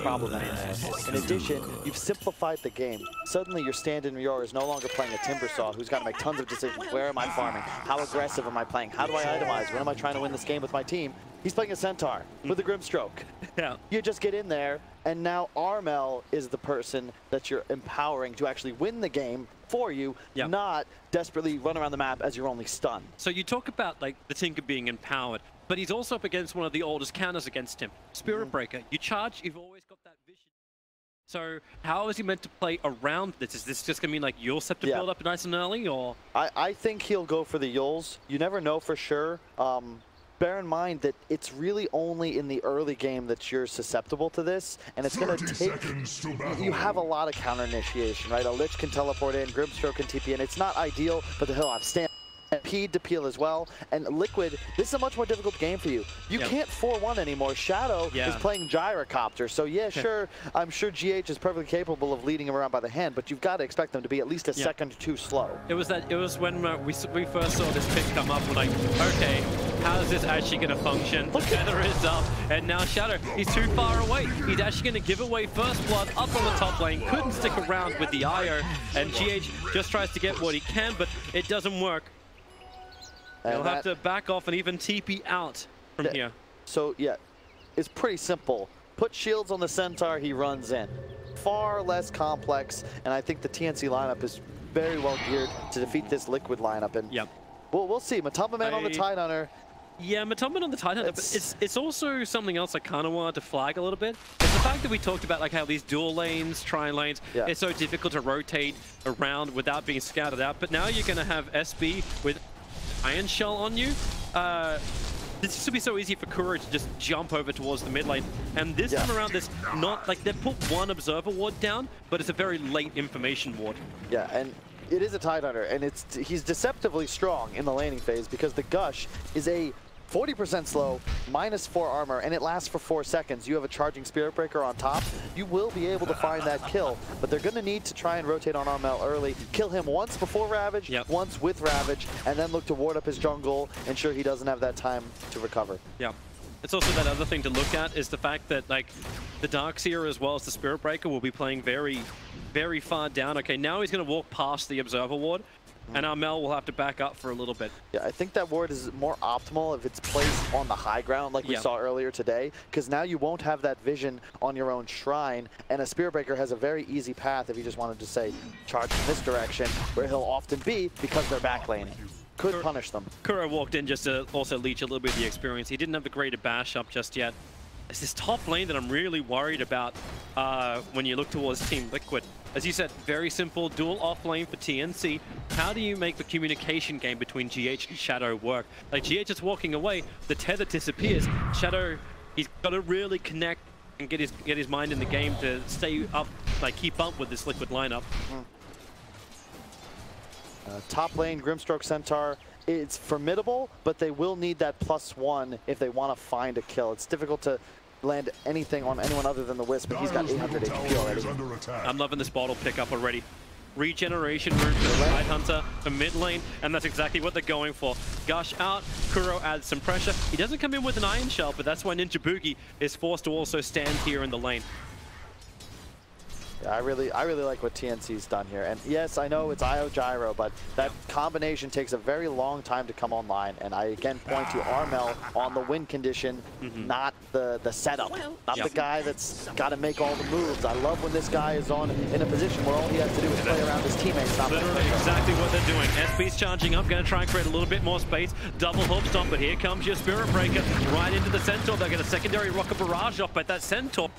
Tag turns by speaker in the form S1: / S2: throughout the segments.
S1: problem anymore. In addition, you've simplified the game. Suddenly your stand-in Rior is no longer playing a Timbersaw who's got to make tons of decisions. Where am I farming? How aggressive am I playing? How do I itemize? When am I trying to win this game with my team? He's playing a Centaur with a Grimstroke.
S2: Yeah.
S1: You just get in there, and now Armel is the person that you're empowering to actually win the game for you, not desperately run around the map as your only stun.
S2: So you talk about like the Tinker being empowered, but he's also up against one of the oldest counters against him, Spirit Breaker. You charge, you've always got that vision. So how is he meant to play around this? Is this just going to mean like you'll set to build up nice and early, or?
S1: I think he'll go for the Yules. You never know for sure. Bear in mind that it's really only in the early game that you're susceptible to this, and it's going to take, you have a lot of counter initiation, right? A Lich can teleport in, Grimstroke can TP in. It's not ideal, but he'll have stand P'd to peel as well. And Liquid, this is a much more difficult game for you. You can't 4-1 anymore. Shadow is playing Gyrocopter, so sure, I'm sure GH is perfectly capable of leading him around by the hand, but you've got to expect them to be at least a second or two slow. It was
S2: when we first saw this pick come up, we're like, okay, how is this actually going to function? The tether is up, and now Shadow, he's too far away. He's actually going to give away first blood up on the top lane, couldn't stick around with the IO, and GH just tries to get what he can, but it doesn't work. He'll have to back off and even TP out from here.
S1: So it's pretty simple. Put shields on the Centaur, he runs in. Far less complex, and I think the TNC lineup is very well geared to defeat this Liquid lineup. And we'll see. Matumba Man on the Tidehunter.
S2: Yeah, Matumba on the Tidehunter, but it's also something else I kind of wanted to flag a little bit. It's the fact that we talked about like how these dual lanes, tri-lanes, it's so difficult to rotate around without being scouted out. But now you're going to have SB with Iron Shell on you. This used to be so easy for Kuro to just jump over towards the mid lane. And this time around, there's not, like, they've put one Observer ward down, but it's a very late information ward.
S1: Yeah, and it is a Tidehunter, and he's deceptively strong in the laning phase because the Gush is a 40% slow, -4 armor, and it lasts for 4 seconds. You have a charging Spirit Breaker on top. You will be able to find that kill, but they're going to need to try and rotate on Armel early. Kill him once before Ravage, once with Ravage, and then look to ward up his jungle, ensure he doesn't have that time to recover.
S2: Yeah. It's also that other thing to look at is the fact that, like, the Darkseer as well as the Spirit Breaker will be playing very, very far down. Okay, now he's going to walk past the Observer ward, and Armel will have to back up for a little bit. Yeah, I think that ward is more optimal if it's placed on the high ground like we saw earlier today, because now you won't have that vision on your own shrine, and a Spirit Breaker has a very easy path if you just wanted to, say, charge in this direction, where he'll often be because they're back laning. Could punish them. Kuro walked in just to also leech a little bit of the experience. He didn't have the greater bash up just yet. It's this top lane that I'm really worried about when you look towards Team Liquid. As you said, very simple dual off lane for TNC. How do you make the communication game between GH and Shadow work? Like, GH is walking away, the tether disappears. Shadow, he's got to really connect and get his mind in the game to stay up, like keep up with this Liquid lineup. Top lane, Grimstroke Centaur, it's formidable, but they will need that +1 if they want to find a kill. It's difficult to land anything on anyone other than the Wisp, but he's got 800 HP already. I'm loving this bottle pickup already. Regeneration rune for the Tidehunter for mid lane, and that's exactly what they're going for. Gush out, Kuro adds some pressure. He doesn't come in with an Iron Shell, but that's why Ninja Boogie is forced to also stand here in the lane. Yeah, I really like what TNC's done here. And yes, I know it's IO Gyro, but that combination takes a very long time to come online. And I again point to Armel on the win condition, not the setup, not the guy that's got to make all the moves. I love when this guy is in a position where all he has to do is play around his teammates. Literally exactly what they're doing. SB's charging up, going to try and create a little bit more space. Double hook stomp, but here comes your Spirit Breaker right into the Centaur. They'll get a secondary Rocket Barrage off, but that Centaur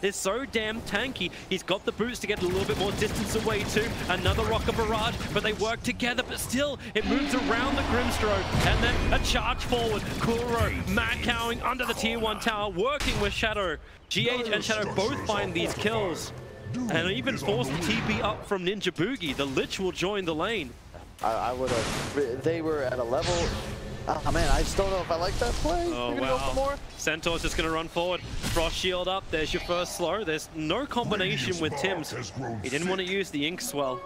S2: is so damn tanky. He's got the boots to get a little bit more distance away too. Another Rocket Barrage, but they work together, but still it moves around the Grimstroke, and then a charge forward. Kuro mad cowing under the tier 1 tower, working with Shadow. GH and Shadow both find these kills, and even forced the TP up from Ninja Boogie. The Lich will join the lane. I would have, they were at a level. Oh man, I just don't know if I like that play. Oh wow. Go for more? Centaur's just gonna run forward. Frost Shield up, there's your first slow. There's no combination with Tim's. He didn't want to use the Ink Swell.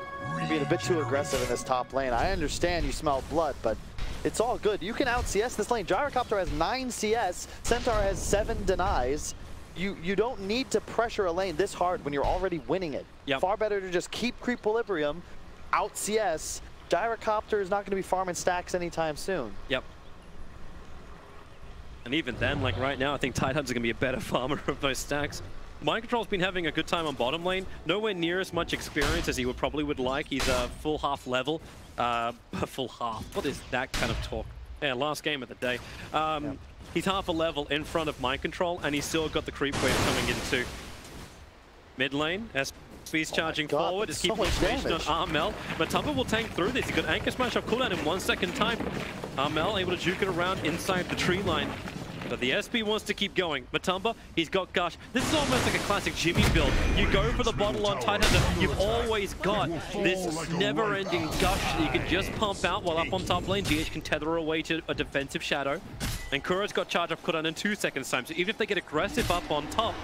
S2: Being a bit too aggressive in this top lane. I understand you smell blood, but it's all good. You can out CS this lane. Gyrocopter has 9 CS, Centaur has 7 denies.
S1: You don't need to pressure a lane this hard when you're already winning it.
S3: Yep.
S1: Far better to just keep Creepolibrium, out CS. Gyrocopter is not going to be farming stacks anytime soon.
S3: Yep. And even then, like right now, I think Tidehunter's going to be a better farmer of those stacks. Mindcontrol's been having a good time on bottom lane. Nowhere near as much experience as he probably would like. He's a full half level. Full half. What is that kind of talk? Yeah, last game of the day.
S1: Yep.
S3: He's half a level in front of Mindcontrol, and he's still got the creep wave coming into mid lane. SP's charging forward. It's keeping information on Armel. Matumba will tank through this. He got Anchor Smash off cooldown in 1 second time. Armel able to juke it around inside the tree line. But the SP wants to keep going. Matumba, he's got Gush. This is almost like a classic Jimmy build. You go for the bottle on Tidehunter, you've always got this never-ending Gush that you can just pump out while up on top lane. GH can tether away to a defensive shadow. And Kuro's got charge off cooldown in 2 seconds time. So even if they get aggressive up on top,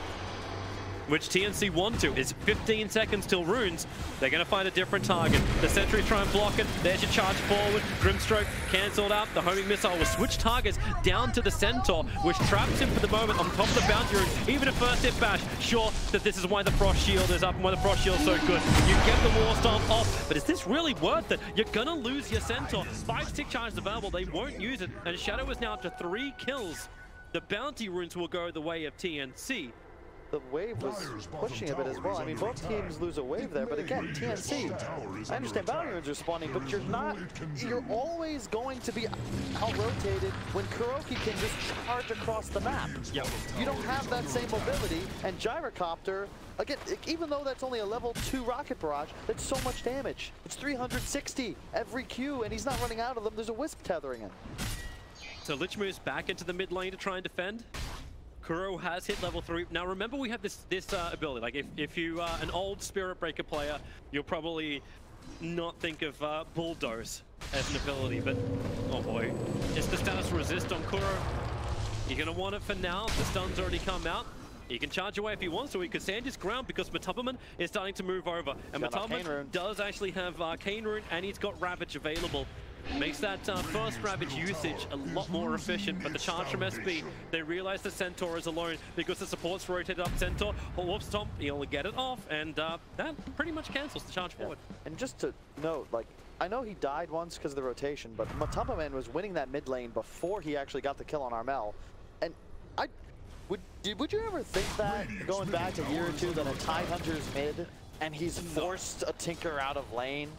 S3: which TNC want to, is 15 seconds till runes, they're going to find a different target. The sentries try and block it. There's your charge forward. Grimstroke cancelled out. The homing missile will switch targets down to the Centaur, which traps him for the moment on top of the bounty rune. Even a first hit bash. Sure that this is why the Frost Shield is up and why the Frost Shield's so good. You get the War Stomp off, but is this really worth it? You're going to lose your Centaur. 5 tick charges available. They won't use it. And Shadow is now up to 3 kills. The bounty runes will go the way of TNC.
S1: The wave was pushing a bit as well. I mean, both teams lose a wave there, but again, TNC, I understand bounty runes are spawning, but you're always going to be out-rotated when Kuroki can just charge across the map.
S3: Yep.
S1: You don't have that same mobility, and Gyrocopter, again, even though that's only a level 2 rocket barrage, that's so much damage. It's 360 every Q, and he's not running out of them. There's a Wisp tethering him.
S3: So Lich moves back into the mid lane to try and defend. Kuro has hit level 3. Now remember, we have this ability. Like if you are an old Spirit Breaker player, you'll probably not think of Bulldoze as an ability, but oh boy. It's the status resist on Kuro. You're gonna want it for now. The stun's already come out. He can charge away if he wants to. He could stand his ground because Matumbaman is starting to move over. And Matumbaman does actually have Arcane Rune, and he's got Ravage available. Makes that first Ravage usage a lot more efficient, but the charge from SB, they realize the Centaur is alone because the support's rotated up Centaur. Wolf Stomp, he'll get it off, and that pretty much cancels the charge forward.
S1: And just to note, like, I know he died once because of the rotation, but Matumbaman was winning that mid lane before he actually got the kill on Armel. And would you ever think that, going back a year or two, that a Tidehunter's mid, and he's forced a Tinker out of lane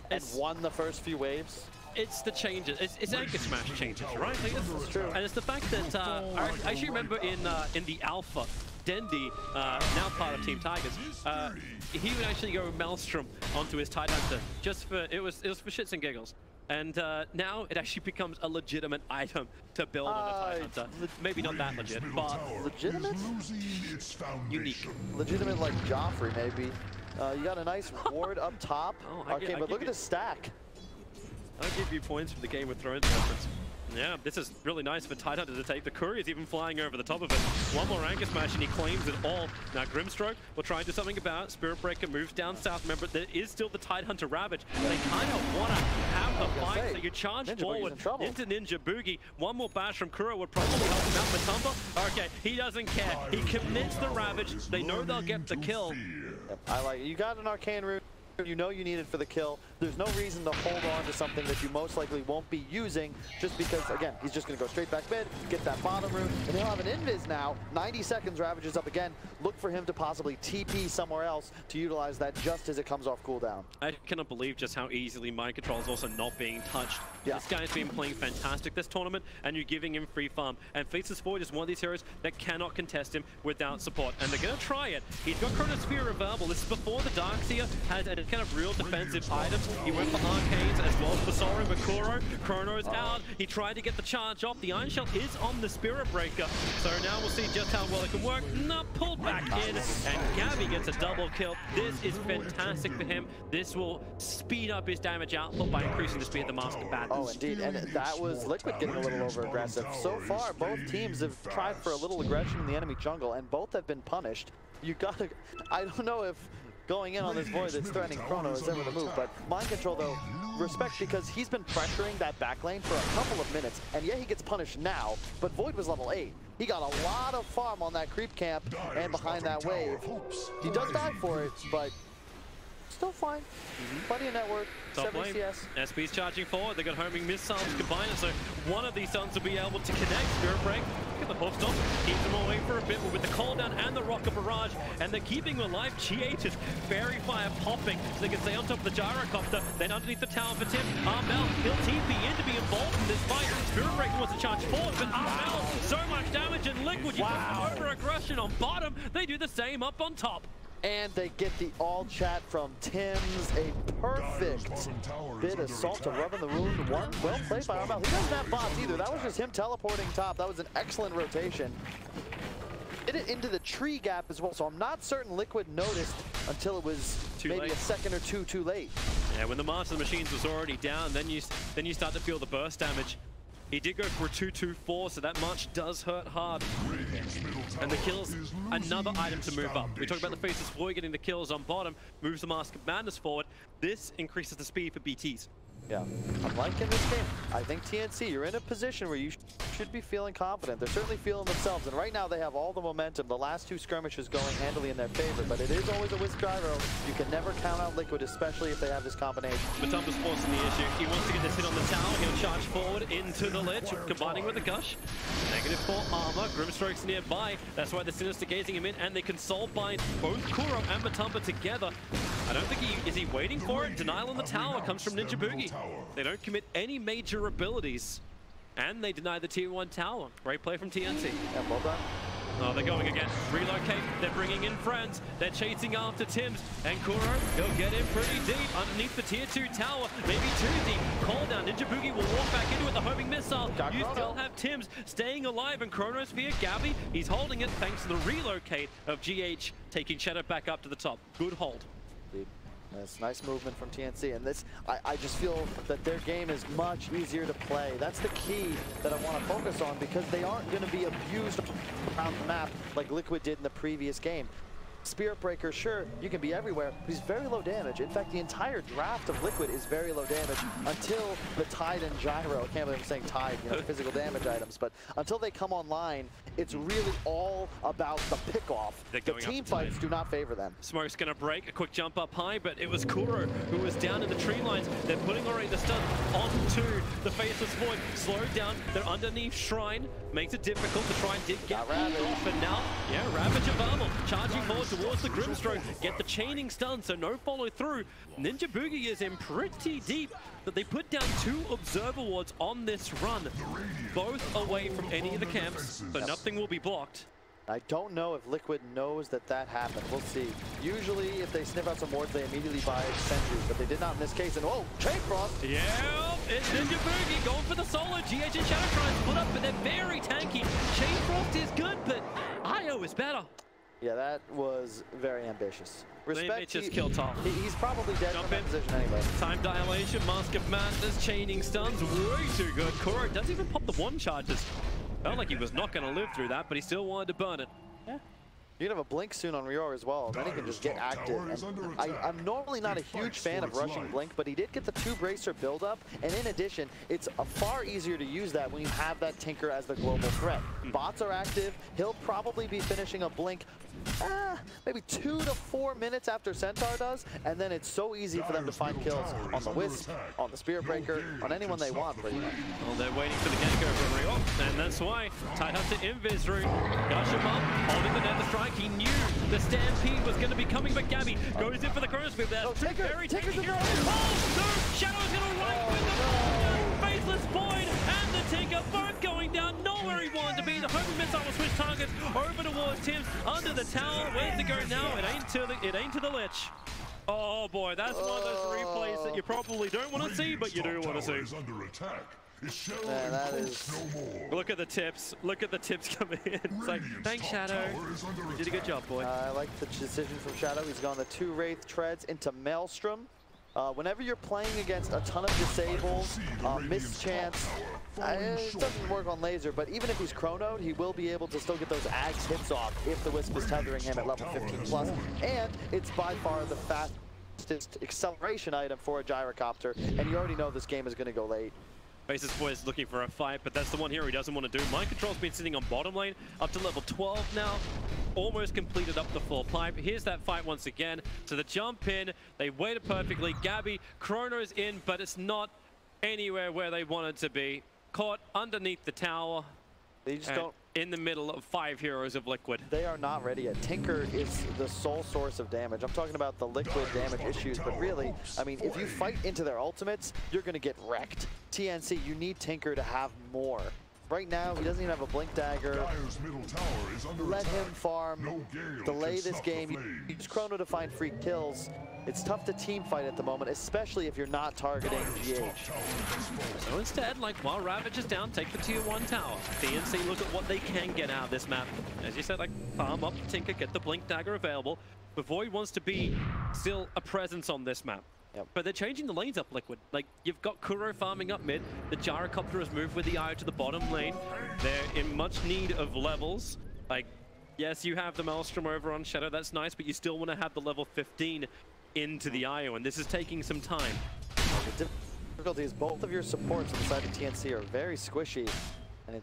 S1: and won the first few waves?
S3: It's the changes. It's Anchor Smash changes, right? Like,
S1: it's true.
S3: And it's the fact that I actually remember in the Alpha, Dendi, now part of Team Tigers, he would actually go Maelstrom onto his Tidehunter just for it was for shits and giggles. And now it actually becomes a legitimate item to build on a Tidehunter. Maybe not that legit, but
S1: legitimate?
S3: Unique.
S1: Legitimate like Joffrey, maybe. You got a nice ward up top.
S3: Oh,
S1: okay, but look at the stack.
S3: I'll give you points for the Game of Thrones reference. Yeah, this is really nice for Tidehunter to take. The Courier's even flying over the top of it. One more Anchor Smash and he claims it all. Now Grimstroke will try and do something about it. Spirit Breaker moves down south. Remember, there is still the Tidehunter Ravage. They kind of want to have the fight, so you charge forward into Ninja Boogie. One more bash from Kuro would probably help him out. Matumba, okay, he doesn't care. He commits the Ravage. They know they'll get the kill.
S1: Yep, I like it. You got an Arcane Rune. You know you need it for the kill. There's no reason to hold on to something that you most likely won't be using just because, again, he's just going to go straight back mid, get that bottom rune, and he'll have an invis now. 90 seconds, Ravages up again. Look for him to possibly TP somewhere else to utilize that just as it comes off cooldown.
S3: I cannot believe just how easily Mind Control is also not being touched. Yeah. This guy's been playing fantastic this tournament, and you're giving him free farm. And Faceless Void is one of these heroes that cannot contest him without support. And they're going to try it. He's got Chronosphere available. This is before the Darkseer has any kind of real defensive items. He went for Arcanes as well as for Sorin, but Chrono's out. He tried to get the charge off. The Iron Shell is on the Spirit Breaker. So now we'll see just how well it can work. Not pulled back in, and Gabby gets a double kill. This is fantastic for him. This will speed up his damage output by increasing the speed of the Mask of Battle.
S1: Oh, indeed, and that was Liquid getting a little over-aggressive. So far, both teams have tried for a little aggression in the enemy jungle, and both have been punished. You gotta, I don't know if going in on this Void that's threatening Chrono is ever the move. But Mind Control, though, respect, because he's been pressuring that back lane for a couple of minutes. And yeah, he gets punished now, but Void was level 8. He got a lot of farm on that creep camp and behind that wave. He does die for it, but still fine. Plenty of network.
S3: Top
S1: 70
S3: lane.
S1: CS.
S3: SP's charging forward. They've got homing missiles combined, so one of these stuns will be able to connect. Spirit Break. Look at the hook stop. Keeps them away for a bit, but with the cooldown and the rocket barrage, and they're keeping them alive. GH is Fairy Fire popping, so they can stay on top of the gyrocopter. Then underneath the tower for Tim. Armel, he'll TP in to be involved in this fight. Spirit Break wants to charge forward, but Armel, so much damage and Liquid. You got over-aggression on bottom. They do the same up on top.
S1: And they get the all chat from Tim's. A perfect bit of salt to rub in the wound. One well played by Armel. He doesn't have bots either. That was just him teleporting top. That was an excellent rotation. Did it into the tree gap as well, so I'm not certain Liquid noticed until it was maybe a second or two too late.
S3: Yeah, when the Master of the Machines was already down, then you start to feel the burst damage. He did go for a 2-2-4, so that march does hurt hard. And the kills, another item to move up. We talked about the Faceless Void getting the kills on bottom, moves the Mask of Madness forward. This increases the speed for BTs.
S1: Yeah, unlike in this game, I think TNC, you're in a position where you should be feeling confident. They're certainly feeling themselves, and right now they have all the momentum. The last two skirmishes going handily in their favor, but it is always a Wisp Gyro. You can never count out Liquid, especially if they have this combination.
S3: Matumba's forcing the issue. He wants to get this hit on the tower. He'll charge forward into the ledge, combining with the Gush. -4 armor. Grimstroke's nearby. That's why they're Sinister gazing him in, and they can soul bind both Kuro and Matumba together. I don't think is he waiting for it? Denial on the tower comes from Ninja Boogie. They don't commit any major abilities, and they deny the tier 1 tower. Great play from TNC.
S1: Yeah, well done.
S3: Oh, they're going again. Relocate. They're bringing in friends. They're chasing after Tims. And Kuro, he'll get in pretty deep underneath the tier 2 tower. Maybe too deep. Call down. Ninja Boogie will walk back into it. The homing missile. You still have Tims staying alive. And Chronosphere, Gabby, he's holding it thanks to the relocate of GH, taking Shadow back up to the top. Good hold.
S1: Indeed. That's nice movement from TNC, and this, I just feel that their game is much easier to play. That's the key that I want to focus on, because they aren't going to be abused around the map like Liquid did in the previous game. Spirit Breaker, sure, you can be everywhere, but he's very low damage. In fact, the entire draft of Liquid is very low damage until the Tide and Gyro. I can't believe I'm saying Tide, you know, physical damage items, but until they come online, it's really all about the pick-off. The team fights do not favor them.
S3: Smoke's gonna break, a quick jump up high, but it was Kuro who was down in the tree lines. They're putting already the stun onto the Faceless Void. Slowed down, they're underneath Shrine. Makes it difficult to try and get off, and now, yeah, Ravage available. Charging forward towards the Grimstroke, get the chaining stun, so no follow through. Ninja Boogie is in pretty deep, that they put down 2 Observer Wards on this run, both away from any of the camps, so nothing will be blocked.
S1: I don't know if Liquid knows that that happened. We'll see. Usually, if they sniff out some wards, they immediately buy sentries, but they did not in this case. And oh, Chain Frost!
S3: Yeah, it's Ninja Boogie going for the solo. GH and Shadow trying to split up, but they're very tanky. Chain Frost is good, but IO is better.
S1: Yeah, that was very ambitious. Respect,
S3: just kill Tom.
S1: He's probably dead in that position anyway.
S3: Time dilation, Mask of Madness, chaining stuns, way too good. Kuro doesn't even pop the 1 charges. Felt like he was not going to live through that, but he still wanted to burn it.
S1: Yeah. You can have a blink soon on Rior as well, and then he can just get active. And I'm normally not a huge fan of rushing blink, but he did get the 2 bracer buildup, and in addition, it's far easier to use that when you have that Tinker as the global threat. Bots are active. He'll probably be finishing a blink maybe 2 to 4 minutes after Centaur does, and then it's so easy for them to find kills on the Wisp, on the Spirit Breaker, on anyone they want pretty much.
S3: Well, they're waiting for the gank over Rior, and that's why Tidehunter Invis route. Gush him up, holding the Nether Strike. He knew the Stampede was going to be coming, but Gabby goes in for the Chronosphere there. Very tanky. Oh, no! Shadow's going to run with the Faceless Void and the Tinker both going down. Nowhere he wanted to be. The homing missile will switch targets over towards Tims under the tower. Where's it go now? It ain't to the Lich. Oh boy, that's one of those replays that you probably don't want to see, but you do want to see.
S1: Man, that is...
S3: Look at the tips. Look at the tips coming in. It's like, thanks, Shadow. You did a good job, boy.
S1: I like the decision from Shadow. He's gone the 2 Wraith Treads into Maelstrom.
S2: Whenever you're playing against a ton of disables, mischance, it doesn't work on laser, but even if he's chronoed, he will be able to still get those Ags hits off if the Wisp is tethering him at level 15 plus. And it's by far the fastest acceleration item for a gyrocopter, and you already know this game is going to go late.
S3: Faces Boy is looking for a fight, but that's the one here he doesn't want to do. Mind Control's been sitting on bottom lane, up to level 12 now. Almost completed up the full pipe. Here's that fight once again. So the jump in, they waited perfectly. Gabby, Chrono's in, but it's not anywhere where they wanted to be. Caught underneath the tower.
S2: They just don't...
S3: In the middle of 5 heroes of Liquid.
S2: They are not ready yet. Tinker is the sole source of damage. I'm talking about the Liquid damage issues, but really, I mean, if you fight into their ultimates, you're going to get wrecked. TNC, you need Tinker to have more. Right now, he doesn't even have a Blink Dagger. Let him farm, delay this game. Use Chrono to find free kills. It's tough to team fight at the moment, especially if you're not targeting GH.
S3: So instead, like, while Ravage is down, take the tier 1 tower. TNC look at what they can get out of this map. As you said, like, farm up Tinker, get the Blink Dagger available. But Void wants to be still a presence on this map.
S2: Yep.
S3: But they're changing the lanes up, Liquid. Like, you've got Kuro farming up mid. The Gyrocopter has moved with the Io to the bottom lane. They're in much need of levels. Like, yes, you have the Maelstrom over on Shadow. That's nice, but you still want to have the level 15 into the Io, and this is taking some time.
S2: The difficulty is both of your supports on the side of TNC are very squishy. And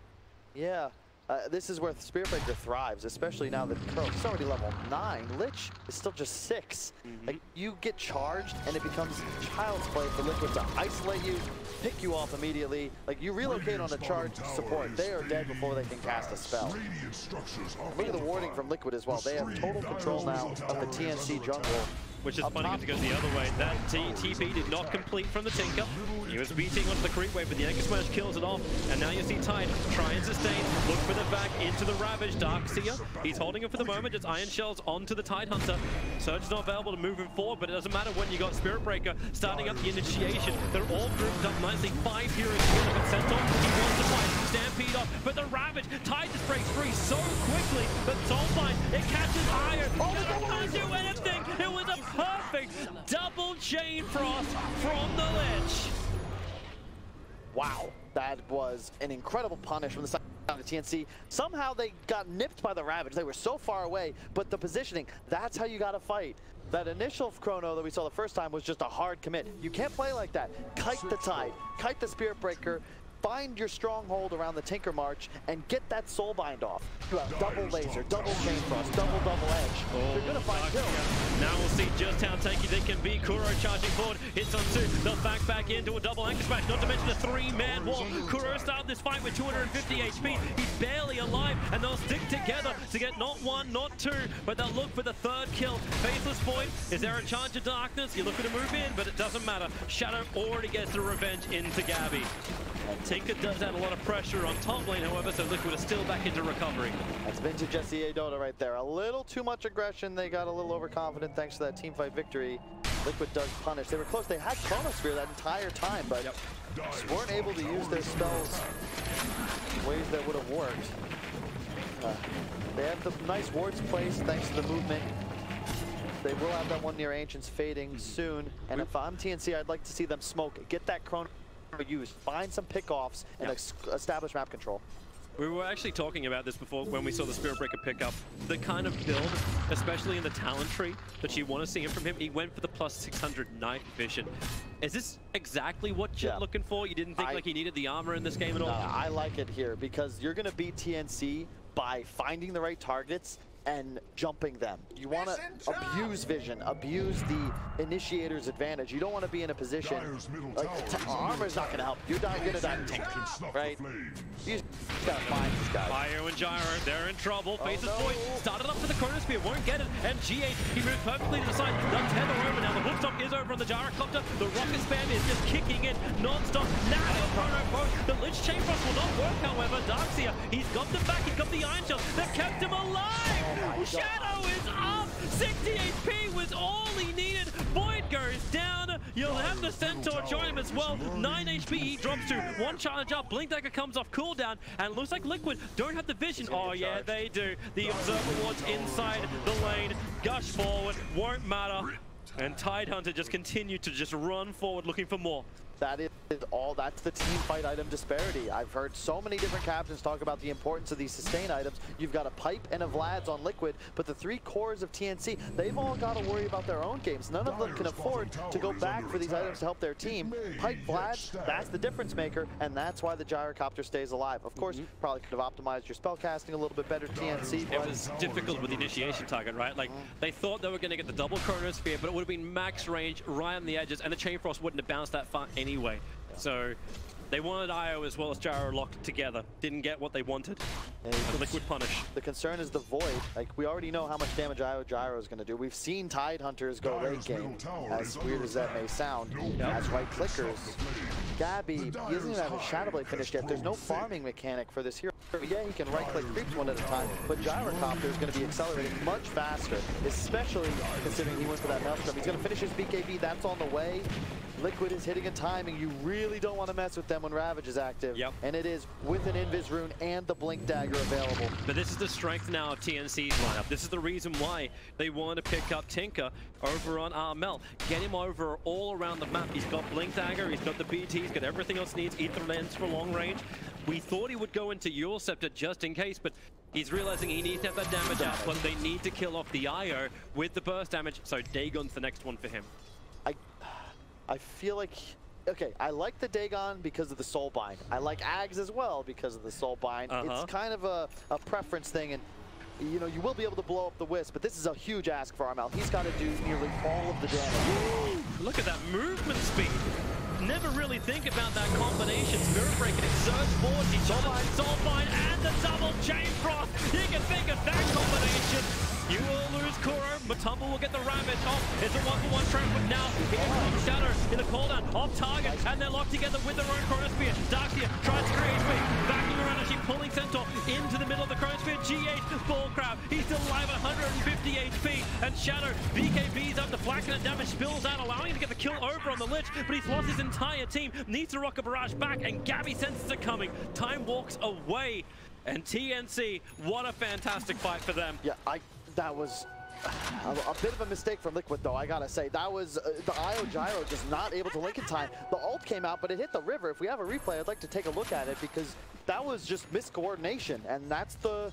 S2: this is where Spirit Breaker thrives, especially now that Kuro's already level 9. Lich is still just 6. Like, you get charged, and it becomes child's play for Liquid to isolate you, pick you off immediately. Like, you relocate on a charged support, they are dead before they can cast a spell. Look at the warding from Liquid as well. They have total control now of the TNC jungle.
S3: Which is funny because it goes the other way. That TP did not complete from the Tinker. He was beating onto the creep wave, but the Anchor Smash kills it off. And now you see Tide try and sustain, look for the back into the Ravage. Darkseer, he's holding it for the moment. It's Iron Shells onto the Tide Hunter. Surge is not available to move him forward, but it doesn't matter when you got Spirit Breaker starting up the initiation. They're all grouped up nicely. 5 heroes together, but Centaur, he wants to fight. Stampede off, but the Ravage, Tide just breaks free so quickly, but Soulbind, it catches Iron. Can't do anything. It was a perfect double chain frost from the Lich.
S2: Wow, that was an incredible punish from the side of the TNC. Somehow they got nipped by the Ravage. They were so far away, but the positioning, that's how you got to fight. That initial Chrono that we saw the first time was just a hard commit. You can't play like that. Kite the Tide, kite the Spirit Breaker, find your stronghold around the Tinker March and get that Soulbind off. You have double laser, double chain frost, double edge. You're gonna find kills.
S3: Now we'll see just how tanky they can be. Kuro charging forward, hits on 2. They'll back into a double Anchor Smash, not to mention a 3-man wall. Kuro started this fight with 250 HP. He's barely alive, and they'll stick together to get not 1, not 2, but they'll look for the 3rd kill. Faceless Void, is there a charge of darkness? You're looking to move in, but it doesn't matter. Shadow already gets the revenge into Gabby. And Tinker does add a lot of pressure on top lane, however, so Liquid is still back into recovery.
S2: That's vintage SEA Dota right there. A little too much aggression. They got a little overconfident thanks to that teamfight victory. Liquid does punish. They were close. They had Chronosphere that entire time, but just weren't able to use their spells in ways that would have worked. They have the nice wards placed thanks to the movement. They will have that one near Ancients fading soon. And if I'm TNC, I'd like to see them smoke. Get that Chrono used. Find some pickoffs and establish map control.
S3: We were actually talking about this before when we saw the Spirit Breaker pick up. The kind of build, especially in the talent tree, that you want to see him from him. He went for the plus 600 night vision. Is this exactly what you're looking for? You didn't think like he needed the armor in this game at all?
S2: I like it here because you're going to beat TNC by finding the right targets and jumping them. You want to abuse vision, abuse the initiator's advantage. You don't want to be in a position like armor's not going to help. You're going to die to tank, right? You just got to find these guys.
S3: Io and Gyro, they're in trouble. Faces Void started up for the Chronosphere, won't get it. And GH, he moved perfectly to the side. The tether over now. The Woodstock is over on the Gyrocopter. The rocket spam is just kicking in non-stop. Now the Chrono Poke. The Lich Chain Frost will not work, however. Darkseer, he's got them back. He's got the Iron Shells that kept him alive. Shadow is up! 60 HP was all he needed. Void goes down. You'll have the Centaur join him as well. 9 HP he drops to 1 challenge up. Blink Dagger comes off cooldown. And it looks like Liquid don't have the vision. Oh yeah, they do. The Observer Ward's inside the lane. Gush forward. Won't matter. And Tidehunter just continued to just run forward looking for more.
S2: That is all. That's the team fight item disparity. I've heard so many different captains talk about the importance of these sustain items. You've got a Pipe and a Vlad's on Liquid, but the 3 cores of TNC, they've all got to worry about their own games. None of them can afford to go back for these items to help their team. Pipe, Vlad's, that's the difference maker, and that's why the Gyrocopter stays alive. Of course, probably could have optimized your spell casting a little bit better, TNC.
S3: It was difficult with the initiation target, right? Like, they thought they were going to get the double Chronosphere, but it would have been max range right on the edges, and the Chain Frost wouldn't have bounced that far anyway. So they wanted IO as well as Gyro locked together. Didn't get what they wanted. The Liquid punish.
S2: The concern is the Void. Like, we already know how much damage IO Gyro is going to do. We've seen Tidehunters go late game, as weird as that may sound, as right clickers. Gabby, he doesn't even have his Shadow Blade finished yet. There's no farming mechanic for this hero. Yeah, he can right-click creeps one at a time, but Gyrocopter is going to be accelerating much faster, especially considering he went for that Maelstrom. He's going to finish his BKB. That's on the way. Liquid is hitting and timing. You really don't want to mess with them when Ravage is active.
S3: Yep.
S2: And it is with an Invis Rune and the Blink Dagger available.
S3: But this is the strength now of TNC's lineup. This is the reason why they want to pick up Tinker over on Armel. Get him over all around the map. He's got Blink Dagger, he's got the BT, he's got everything else he needs. Ether Lens for long range. We thought he would go into Eul Scepter just in case, but he's realizing he needs to have that damage output. They need to kill off the IO with the burst damage, so Dagon's the next one for him.
S2: I feel like, okay, I like the Dagon because of the Soulbind. I like Ags as well because of the Soulbind. It's kind of a preference thing, and you know, you will be able to blow up the Wisp, but this is a huge ask for Armel. He's got to do nearly all of the damage.
S3: Ooh, look at that movement speed. Never really think about that combination. Spirit Break and surge forward. He charges Soulbind and the double Chain Frost. You can think of that combination. You will lose Kuro, but Tumble will get the Ravage off. It's a 1-for-1 trap, but now here comes Shadow in the cooldown, off target, and they're locked together with their own Chronosphere. Darkseer tries to create HP, backing around as she pulling Centaur into the middle of the Chronosphere. GH, Bullcrab, he's still alive at 150 HP, and Shadow, BKB's up, the Flacken and damage spills out, allowing him to get the kill over on the Lich, but he's lost his entire team, needs to rock a barrage back, and Gabby senses it coming. Time walks away, and TNC, what a fantastic fight for them.
S2: Yeah, that was a bit of a mistake from Liquid, though, I gotta say. That was the IO Gyro just not able to link in time. The ult came out, but it hit the river. If we have a replay, I'd like to take a look at it because that was just miscoordination, and that's the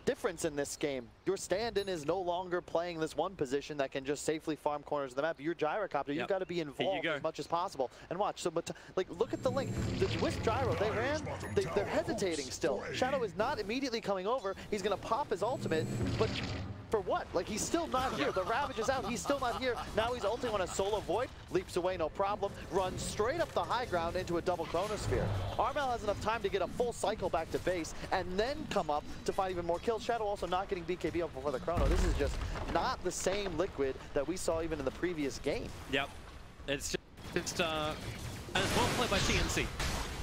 S2: difference in this game. Your stand-in is no longer playing this one position that can just safely farm corners of the map. Your Gyrocopter, you've got to be involved as much as possible. And watch, so but like look at the link. With Gyro, they ran, they're hesitating still. Shadow is not immediately coming over. He's going to pop his ultimate, but for what? Like, he's still not here. The Ravage is out. He's still not here. Now he's ulting on a solo Void. Leaps away, no problem. Runs straight up the high ground into a double Chronosphere. Armel has enough time to get a full cycle back to base and then come up to find even more kills. Shadow also not getting BKB up before the Chrono. This is just not the same Liquid that we saw even in the previous game.
S3: Yep. It's just and it's well played by TNC.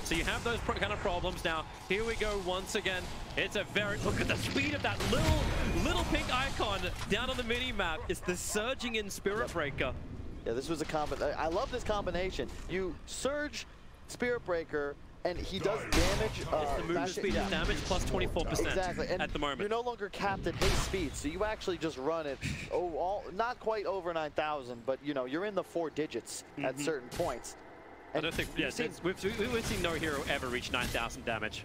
S3: So you have those kind of problems. Now, here we go once again. It's a very, look at the speed of that little pink icon down on the mini-map. It's the surging in Spirit Breaker.
S2: Yeah, this was a I love this combination. You surge Spirit Breaker, and he does damage.
S3: It's the movement speed is damage plus 24%
S2: exactly. And
S3: at the moment.
S2: You're no longer capped at his speed, so you actually just run it, not quite over 9,000, but you know, you're in the 4 digits at certain points.
S3: I don't think, yeah, we've seen no hero ever reach 9,000 damage.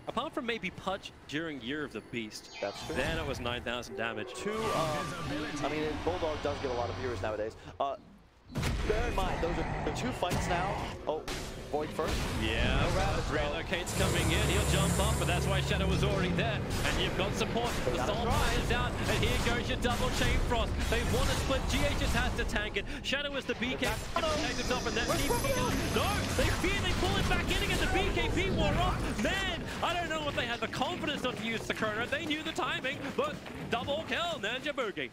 S3: Apart from maybe Pudge during Year of the Beast.
S2: That's true.
S3: Then it was 9,000 damage.
S2: I mean, Bulldog does get a lot of viewers nowadays. Bear in mind, those are the 2 fights now. Oh, Void first.
S3: Yeah, Relocate's coming in. He'll jump up, but that's why Shadow was already there. And you've got support. The Soulbind is down, and here goes your double Chain Frost. They want to split. GH just has to tank it. Shadow is the BK. Protect himself, and then no, they fear they pull it back in again. The BKB wore off. Man, I don't know if they had the confidence not to use the Chrono. They knew the timing, but double kill, Ninja Boogie.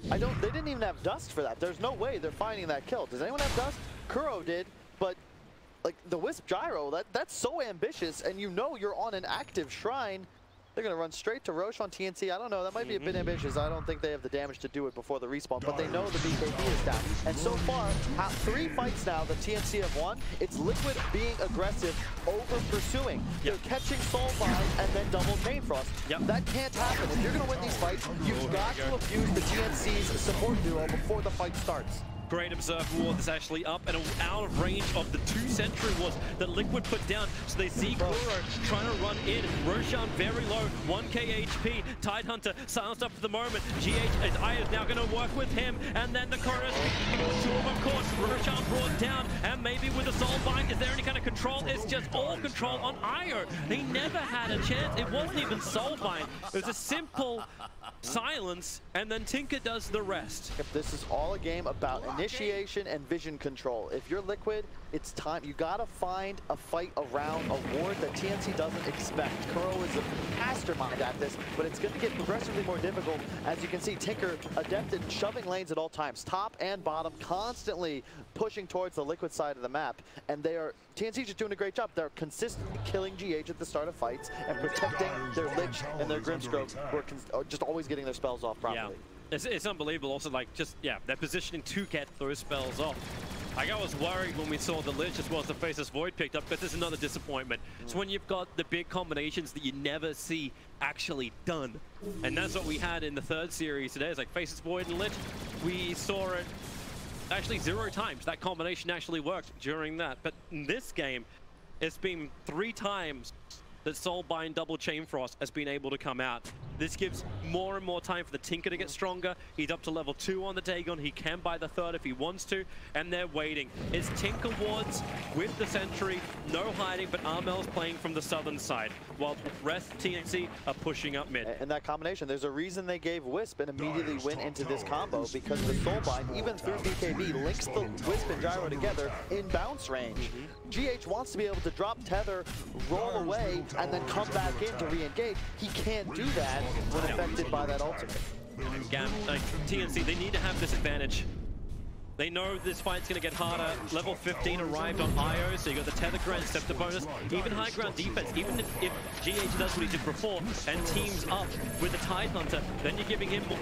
S2: They didn't even have dust for that. There's no way they're finding that kill. Does anyone have dust? Kuro did, but like the Wisp Gyro, that's so ambitious, and you know you're on an active shrine. They're going to run straight to Roche on TNC. I don't know. That might be a bit ambitious. I don't think they have the damage to do it before the respawn, but they know the BKB is down. And so far, 3 fights now that TNC have won, it's Liquid being aggressive over pursuing. They're catching Soulbind and then double Chain Frost. That can't happen. If you're going to win these fights, you've got to abuse the TNC's support duo before the fight starts.
S3: Great Observe Ward is actually up and out of range of the 2 Sentry Wards that Liquid put down. So they see Kuro trying to run in. Roshan very low, 1k HP. Tidehunter silenced up for the moment. GH is now going to work with him. And then the Chorus, 2 of them caught. Roshan brought down. And maybe with the Soulbind, is there any kind of control? It's just all control on Io. He never had a chance. It wasn't even Soulbind. It was a simple silence, and then Tinker does the rest.
S2: This is all a game about initiation and vision control. If you're Liquid, it's time. You gotta find a fight around a ward that TNC doesn't expect. Kuro is a mastermind at this, but it's gonna get progressively more difficult. As you can see, Tinker adept at shoving lanes at all times, top and bottom, constantly pushing towards the Liquid side of the map. And TNC just doing a great job. They're consistently killing GH at the start of fights and protecting their Lich and their Grimstroke, who are just always getting their spells off properly.
S3: It's unbelievable also, like, they're positioning to get those spells off. Like, I was worried when we saw the Lich as well as the Faceless Void picked up, but this is another disappointment. It's when you've got the big combinations that you never see actually done. And that's what we had in the 3rd series today. It's like Faceless Void and Lich. We saw it actually 0 times. That combination actually worked during that. But in this game, it's been 3 times that Soulbind double Chain Frost has been able to come out. This gives more and more time for the Tinker to get stronger. He's up to level 2 on the Dagon. He can buy the 3rd if he wants to, and they're waiting. It's Tinker Wards with the Sentry, no hiding, but Armel's playing from the southern side, while the rest TNC are pushing up mid.
S2: And that combination, there's a reason they gave Wisp and immediately went into this combo, because the Soulbind, even through BKB, links the Wisp and Gyro together in bounce range. GH wants to be able to drop Tether, roll away, and then come back in to re-engage. He can't do that when affected by that ultimate.
S3: Like, TNC, they need to have this advantage. They know this fight's going to get harder. Level 15 arrived on Io, so you got the Tether Grand Scepter bonus. Even high ground defense, even if GH does what he did before and teams up with the Tidehunter, then you're giving him more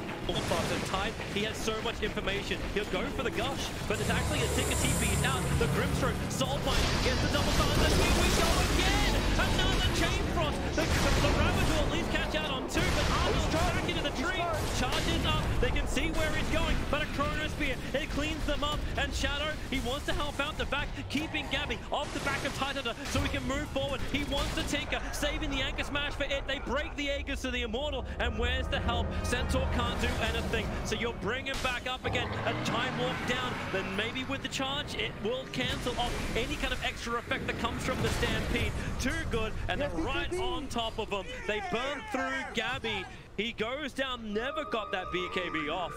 S3: buffs. And Tide, he has so much information. He'll go for the Gush, but it's actually a Tinker TP. He's out. The Grimstroke, Soulbind gets the double silence, and here we go again! Another Chain Frost! The Ravage will at least catch out on 2, but Arnold's back into the tree. Charges up. They can see where he's going, but a Chrono Spear, it cleans them up, and Shadow, he wants to help out the back, keeping Gabby off the back of Tidehunter so he can move forward. He wants the Tinker, saving the Anchor Smash for it. They break the Aegis to the Immortal, and where's the help? Centaur can't do anything, so you'll bring him back up again. A Time Walk down, then maybe with the charge, it will cancel off any kind of extra effect that comes from the Stampede. Too good, and they're right on top of him. They burn through Gabby. He goes down, never got that BKB off.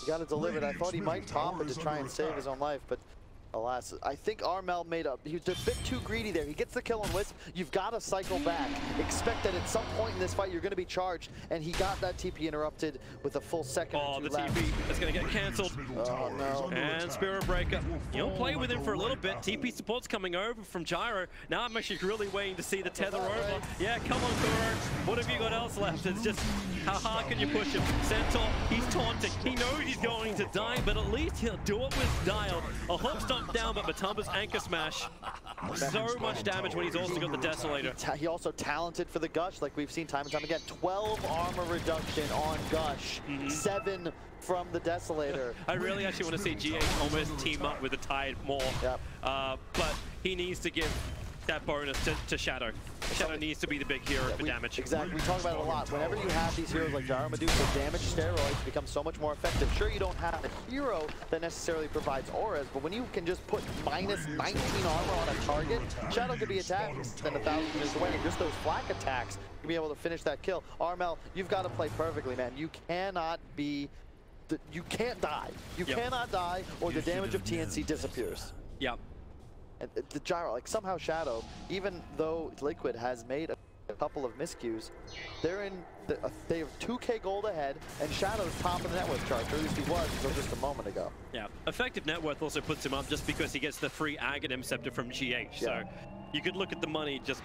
S2: He got it delivered. I thought he might pop it to try and save his own life, but alas, I think Armel made up. He was a bit too greedy there. He gets the kill on Wisp. You've got to cycle back. Expect that at some point in this fight you're going to be charged, and he got that TP interrupted with a full second.
S3: Oh, the TP is going to get cancelled.
S2: Oh, no.
S3: And Spirit Breaker. You'll play with him for a little bit. TP support's coming over from Gyro. Now I'm actually really waiting to see the Tether over. Yeah, come on, Kuro. What have you got else left? It's just, how hard can you push him? Centaur, he's taunting. He knows he's going to die, but at least he'll do it with Dial. A hook stomp down, but Matumba's Anchor Smash. So much damage when he's also got the Desolator.
S2: He also talented for the Gush, like we've seen time and time again. 12 armor reduction on Gush, 7 from the Desolator.
S3: I really actually want to see GH almost team up with the Tide more.
S2: Yep.
S3: But he needs to give that bonus to Shadow. Shadow needs to be the big hero for damage.
S2: Exactly. We talk about it a lot. Whenever you have these heroes like Gyro Medusa, damage steroids become so much more effective. Sure, you don't have a hero that necessarily provides auras, but when you can just put minus 19 armor on a target, Shadow could be attacked then 1,000 meters away, and just those flak attacks can be able to finish that kill. Armel, you've got to play perfectly, man. You cannot be... You can't die. You cannot die, or the damage of TNC disappears.
S3: Yep.
S2: And the Gyro, like somehow Shadow, even though Liquid has made a couple of miscues, they're in, they have 2k gold ahead, and Shadow's top of the net worth chart, or at least he was until just a moment ago.
S3: Yeah, effective net worth also puts him up just because he gets the free Aghanim Scepter from GH, so you could look at the money just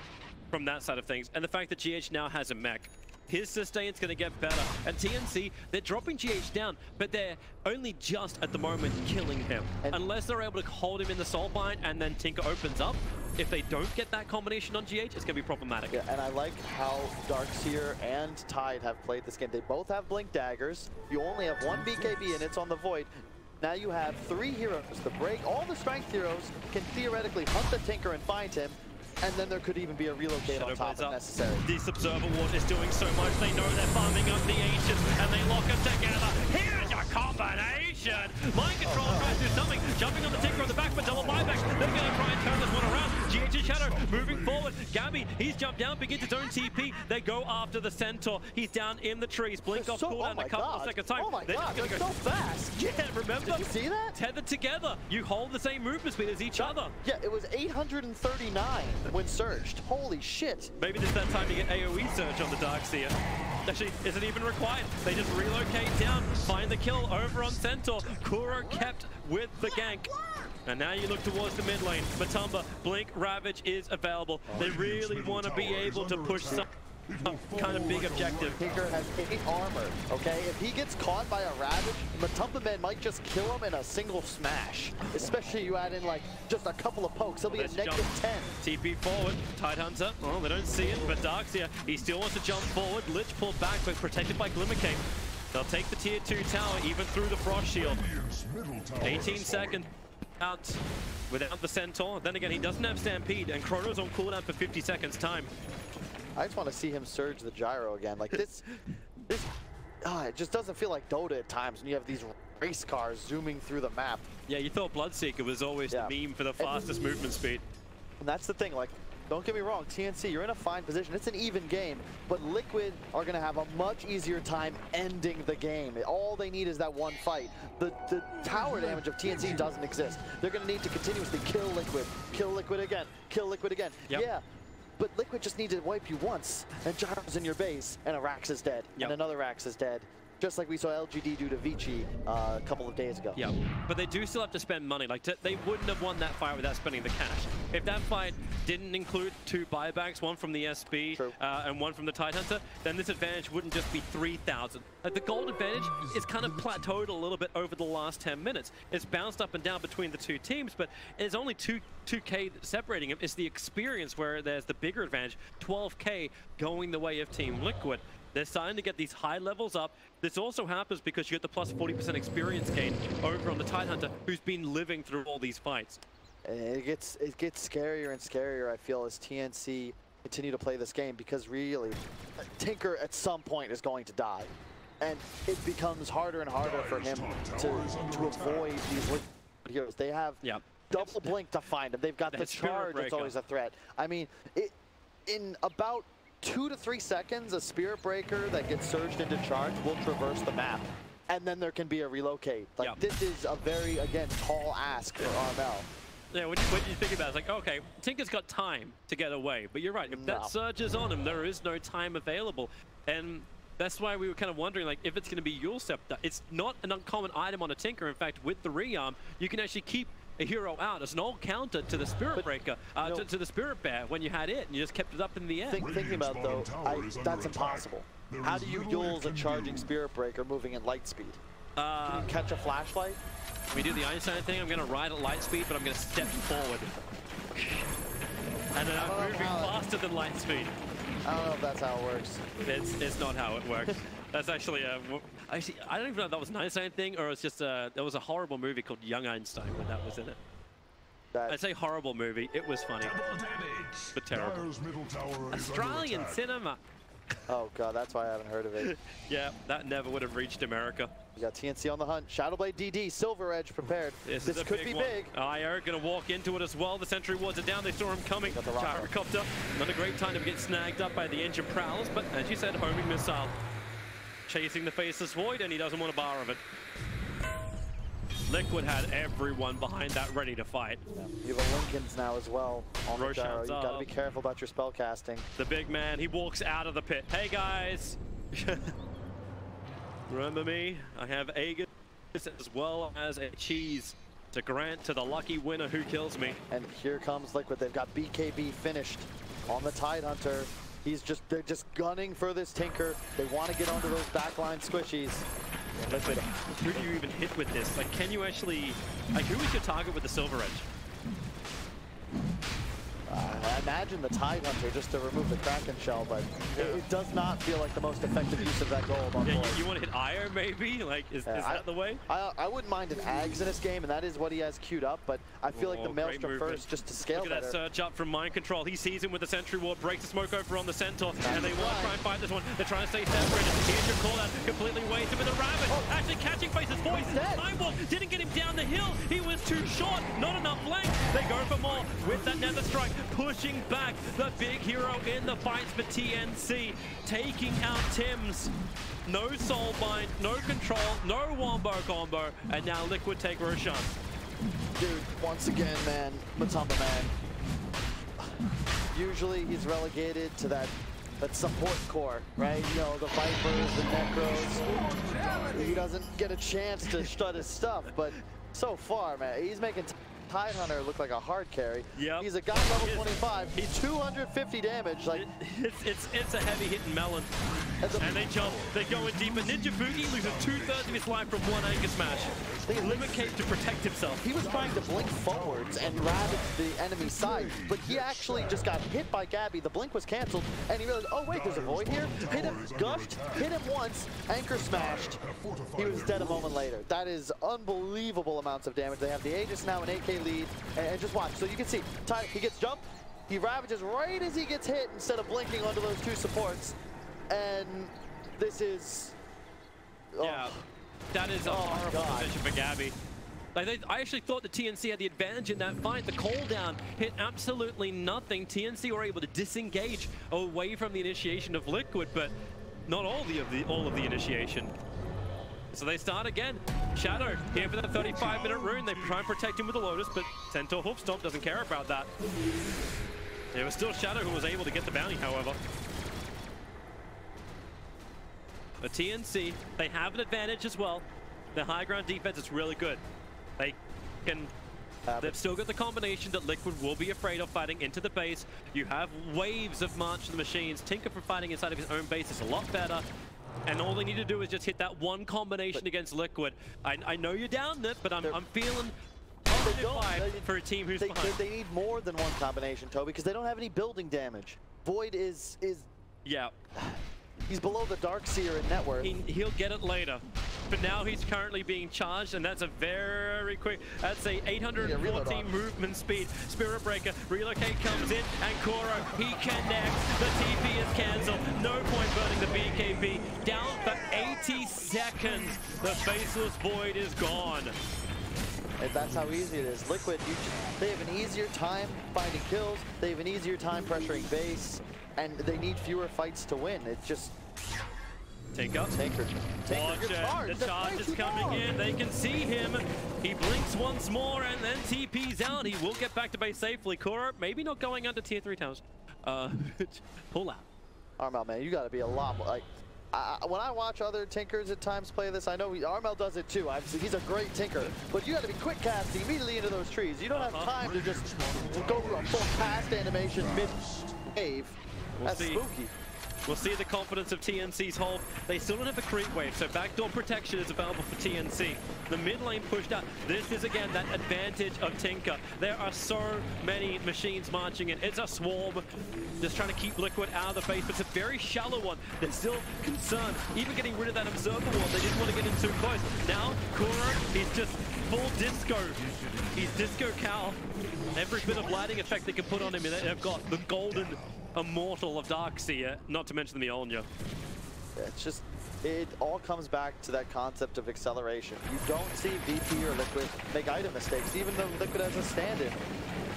S3: from that side of things. And the fact that GH now has a mech, his sustain's going to get better. And TNC, they're dropping GH down, but they're only just at the moment killing him. And unless they're able to hold him in the Soulbind and then Tinker opens up, if they don't get that combination on GH, it's going to be problematic.
S2: Yeah, and I like how Darkseer and Tide have played this game. They both have Blink Daggers. You only have one BKB and it's on the Void. Now you have 3 heroes to break. All the strength heroes can theoretically hunt the Tinker and find him. And then there could even be a relocate on top if necessary.
S3: This Observer Ward is doing so much. They know they're farming up the Ancients and they lock them together. Here's your combination. Mind Control tries to do something. Jumping on the Tinker on the back for double buybacks. They're going to try and turn this one around. GH's Shadow moving forward. Gabby, he's jumped down, begins his own TP. They go after the Centaur. He's down in the trees. Blink off cooldown a couple of seconds time.
S2: Oh my god, they're so fast.
S3: Yeah, remember?
S2: Did you see that?
S3: Tethered together. You hold the same movement speed as each other.
S2: Yeah, it was 839 when surged. Holy shit.
S3: Maybe this is that time to get AoE surge on the Darkseer. Actually, isn't even required. They just relocate down, find the kill over on Centaur. Kuro kept with the gank. And now you look towards the mid lane. Matumba, Blink, Ravage is available. They really want to be able to push some kind of big objective.
S2: Tinker has 8 armor, okay? If he gets caught by a Ravage, Matumba Man might just kill him in a single smash. Especially you add in like just a couple of pokes. He'll be at negative 10.
S3: TP forward, Tidehunter. Well, they don't see it, but Darkseer, he still wants to jump forward. Lich pulled back, but protected by Glimmer Cape. They'll take the tier 2 tower, even through the Frost Shield. 18 seconds out without the Centaur. Then again, he doesn't have Stampede, and Chrono's on cooldown for 50 seconds time.
S2: I just want to see him surge the gyro again. Like it just doesn't feel like Dota at times when you have these race cars zooming through the map.
S3: Yeah, you thought Bloodseeker was always the meme for the fastest movement speed.
S2: And that's the thing, like, don't get me wrong, TNC, you're in a fine position. It's an even game, but Liquid are going to have a much easier time ending the game. All they need is that one fight. The tower damage of TNC doesn't exist. They're going to need to continuously kill Liquid again, kill Liquid again.
S3: Yep.
S2: Yeah. But Liquid just needs to wipe you once, and Gyro's in your base, and a Rax is dead, and another Rax is dead. Just like we saw LGD do to Vici a couple of days ago.
S3: Yeah, but they do still have to spend money. Like, they wouldn't have won that fight without spending the cash. If that fight didn't include 2 buybacks, one from the SB and one from the Tidehunter, then this advantage wouldn't just be 3,000. Like, the gold advantage is kind of plateaued a little bit over the last 10 minutes. It's bounced up and down between the 2 teams, but there's only 2K separating them. It's the experience where there's the bigger advantage, 12K going the way of Team Liquid. They're starting to get these high levels up. This also happens because you get the plus 40% experience gain over on the Tidehunter, who's been living through all these fights.
S2: And it gets scarier and scarier, I feel, as TNC continue to play this game, because really, Tinker at some point is going to die. And it becomes harder and harder for him to avoid these heroes. They have double blink to find him. They've got the charge, it's always a threat. I mean, in about 2 to 3 seconds, a Spirit Breaker that gets surged into charge will traverse the map. And then there can be a relocate. Like, this is a very, again, tall ask for Armel.
S3: Yeah, when you think about it, it's like, okay, Tinker's got time to get away. But you're right, if that surge is on him, there is no time available. And that's why we were kind of wondering, like, if it's going to be Yule Scepter. It's not an uncommon item on a Tinker. In fact, with the rearm, you can actually keep a hero out as an old counter to the Spirit Breaker, to the Spirit Bear when you had it, and you just kept it up in the air.
S2: Thinking about though, that's impossible. How do you Yule's a charging Spirit Breaker moving in light speed? Can you catch a flashlight?
S3: We do the Einstein thing. I'm going to ride at light speed, but I'm going to step forward. And then I'm moving faster than light speed.
S2: I don't know if that's how it works.
S3: It's not how it works. That's actually actually, I don't even know if that was an Einstein thing or it's just there was a horrible movie called Young Einstein when that was in it. I'd say horrible movie. It was funny, but terrible. Australian cinema.
S2: Oh god, that's why I haven't heard of it.
S3: Yeah, that never would have reached America.
S2: You got TNC on the hunt. Shadowblade DD, Silver Edge prepared.
S3: This
S2: could be big.
S3: IO going to walk into it as well. The sentry wards are down. They saw him coming. Gyrocopter. Not a great time to get snagged up by the engine prowlers, but as you said, homing missile. Chasing the Faceless Void, and he doesn't want a bar of it. Liquid had everyone behind that ready to fight.
S2: You have a Lincoln's now as well on the gyro. You've got to be careful about your spell casting.
S3: The big man, he walks out of the pit. Hey guys! Remember me? I have Aegis as well as a cheese to grant to the lucky winner who kills me.
S2: And here comes Liquid. They've got BKB finished on the Tidehunter. They're just gunning for this Tinker. They want to get onto those backline squishies.
S3: Yeah, like, who do you even hit with this? Like, can you actually, like, who is your target with the Silver Edge?
S2: I imagine the Tide Hunter just to remove the Kraken shell, but it does not feel like the most effective use of that gold on board.
S3: You want to hit Io maybe? Like, is that the way?
S2: I wouldn't mind an Ags in this game, and that is what he has queued up, but I feel like the Maelstrom first just to scale
S3: Look at that surge up from Mind Control. He sees him with the Sentry Ward, breaks the smoke over on the Centaur, and they want to try and fight this one. They're trying to stay separated. Here's your call out, completely wasted with a Rabbit. Actually catching Face's voice. Time Walk didn't get him down the hill. He was too short, not enough length. They go for more with that Nether Strike, pushing back the big hero in the fights for TNC, taking out Tim's. No Soulbind, no control, no Wombo combo, and now Liquid take Roshan.
S2: Dude, once again, man, Matumba, man. Usually he's relegated to that support core, right? You know, the Vipers, the Necros. He doesn't get a chance to strut his stuff, but so far, man, he's making Tide Hunter look like a hard carry.
S3: Yep.
S2: He's a guy level 25. He's 250 damage. Like
S3: it's a heavy hitting melon. And they jump. They go in deeper. Ninja Boogie loses 2/3 of his life from one Anchor Smash. Limit Cave to protect himself.
S2: He was trying to blink forwards and ravage the enemy side, but he actually just got hit by Gabby. The blink was canceled, and he realized, oh wait, there's a void here. Hit him, gushed, hit him once, Anchor smashed. He was dead a moment later. That is unbelievable amounts of damage. They have the Aegis now, an AK lead, and just watch. So you can see, he gets jumped, he ravages right as he gets hit instead of blinking onto those two supports. And this is... Oh.
S3: Yeah, that is a horrible position for Gabby. Like I actually thought the TNC had the advantage in that fight. The call down hit absolutely nothing. TNC were able to disengage away from the initiation of Liquid, but not all of the initiation. So they start again. Shadow here for the 35-minute rune. They try and protect him with the Lotus, but Centaur Hoofstomp doesn't care about that. It was still Shadow who was able to get the bounty, however. But TNC, they have an advantage as well. Their high ground defense is really good. They can... They've still got the combination that Liquid will be afraid of fighting into the base. You have waves of March to the Machines. Tinker for fighting inside of his own base is a lot better. And all they need to do is just hit that one combination against Liquid. I know you're down there, but I'm feeling for a team who's behind.
S2: They need more than one combination, Toby, because they don't have any building damage. Void is...
S3: Yeah.
S2: He's below the Darkseer in net worth.
S3: He'll get it later. But now he's currently being charged, and that's a very quick, that's a 814 movement speed. Spirit Breaker, relocate comes in, and Koro, he connects. The TP is cancelled. No point burning the BKB. Down for 80 seconds. The Faceless Void is gone.
S2: And that's how easy it is. Liquid, they have an easier time finding kills. They have an easier time pressuring base. And they need fewer fights to win. It's just...
S3: Take up.
S2: Tinker.
S3: The charge is coming in. They can see him. He blinks once more and then TP's out. He will get back to base safely. Koro, maybe not going under tier 3 towers. Pull out.
S2: Armel, man, you got to be a lot more... Like, when I watch other Tinkers at times play this, I know Armel does it too. He's a great Tinker. But you got to be quick casting immediately into those trees. You don't have time to just go through a full cast animation mid-wave. That's spooky.
S3: We'll see the confidence of TNC's hold. They still don't have a creep wave, so backdoor protection is available for TNC. The mid lane pushed out. This is, again, that advantage of Tinker. There are so many machines marching in. It's a swarm. Just trying to keep Liquid out of the base, but it's a very shallow one. They're still concerned. Even getting rid of that Observer Ward, they didn't want to get in too close. Now, Kuro, he's just full disco. He's Disco Cal. Every bit of lighting effect they can put on him, they've got the golden Immortal of Darkseer, not to mention the Mjolnir.
S2: It's just, it all comes back to that concept of acceleration. You don't see VP or Liquid make item mistakes, even though Liquid has a stand-in.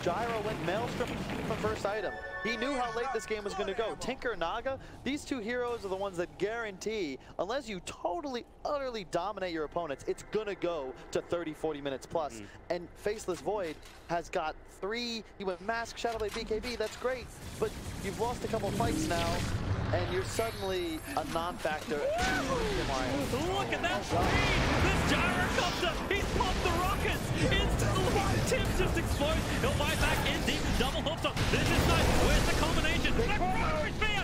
S2: Gyro went Maelstrom from first item. He knew how late this game was going to go. Tinker, Naga, these two heroes are the ones that guarantee, unless you totally, utterly dominate your opponents, it's going to go to 30, 40 minutes plus. And Faceless Void has got 3, he went Mask, Shadowblade, BKB, that's great, but you've lost a couple fights now, and you're suddenly a non-factor.
S3: Look at that speed! This gyrocopter, he's popped the rockets! Instantly, Tim just explodes. He'll fight back in deep, double hooked up. This is nice. Where's the combination? The Kuro Spear